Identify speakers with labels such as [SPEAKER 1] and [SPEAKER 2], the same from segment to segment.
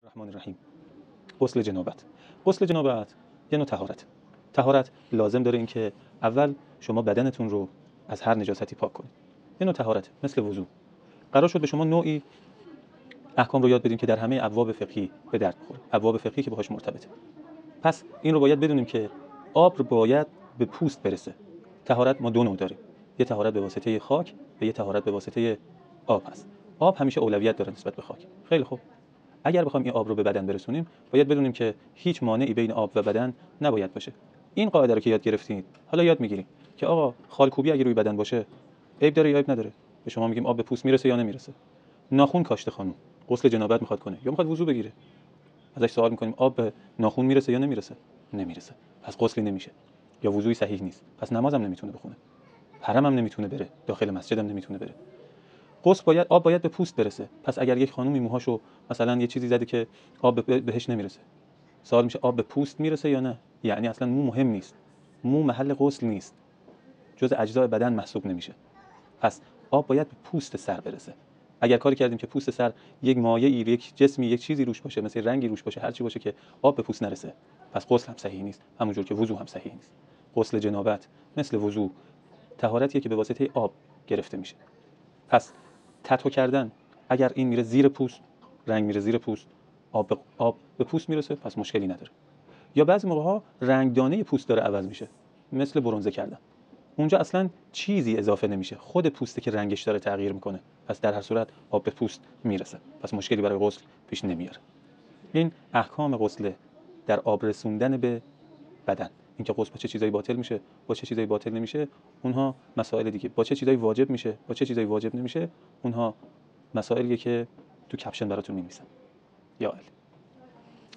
[SPEAKER 1] الرحمن الرحیم. غسل جنابت. غسل جنابت یه نوع طهارت. طهارت لازم داره این که اول شما بدنتون رو از هر نجاستی پاک کنید. یه نوع طهارت مثل وضو. قرار شد به شما نوعی احکام رو یاد بدیم که در همه ابواب فقهی به درد بخوره. ابواب فقهی که باهاش مرتبطه. پس این رو باید بدونیم که آب رو باید به پوست برسه. طهارت ما دو نوع داریم. یه طهارت به واسطه خاک و یه طهارت به واسطه آب هست. آب همیشه اولویت داره نسبت به خاک. خیلی خوب. اگر بخوایم این آب رو به بدن برسونیم باید بدونیم که هیچ مانعی بین آب و بدن نباید باشه. این قاعده رو که یاد گرفتید حالا یاد میگیریم که آقا خالکوبی اگه روی بدن باشه عیب داره یا عیب نداره. به شما میگیم آب به پوست میرسه یا نمیرسه. ناخن کاشته خانم غسل جنابت میخواد کنه یا میخواد وضو بگیره، ازش سوال میکنیم آب به ناخن میرسه یا نمیرسه؟ نمیرسه. پس غسلی نمیشه یا وضوی صحیح نیست. پس نمازم نمیتونه بخونه، حرم هم نمیتونه بره، داخل مسجد هم نمیتونه بره. آب باید به پوست برسه. پس اگر یک خانومی موهاشو مثلا یه چیزی زده که آب بهش نمیرسه، سوال میشه آب به پوست میرسه یا نه؟ یعنی اصلا مو مهم نیست، مو محل غسل نیست، جز اجزای بدن محسوب نمیشه. پس آب باید به پوست سر برسه. اگر کاری کردیم که پوست سر یک مایعی، یک جسمی، یک چیزی روش باشه، مثل رنگی روش باشه، هر چی باشه که آب به پوست نرسه، پس غسل هم صحیح نیست، همونجور که وضو هم صحیح نیست. غسل جنابت مثل وضو طهارتیه که به واسطه آب گرفته میشه. پس تتو کردن، اگر این میره زیر پوست، رنگ میره زیر پوست، آب به پوست میرسه، پس مشکلی نداره. یا بعضی موقع‌ها رنگدانه پوست داره عوض میشه، مثل برنزه کردن، اونجا اصلا چیزی اضافه نمیشه، خود پوسته که رنگش داره تغییر میکنه. پس در هر صورت آب به پوست میرسه، پس مشکلی برای غسل پیش نمیاره. این احکام غسل در آب رسوندن به بدن. اینکه غسل با چه چیزایی باطل میشه، با چه چیزایی باطل نمیشه، اونها مسائل دیگه. با چه چیزایی واجب میشه، با چه چیزایی واجب نمیشه، اونها مسائلیه که تو کپشن براتون می‌نویسم. یا علی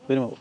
[SPEAKER 1] بریم آقا.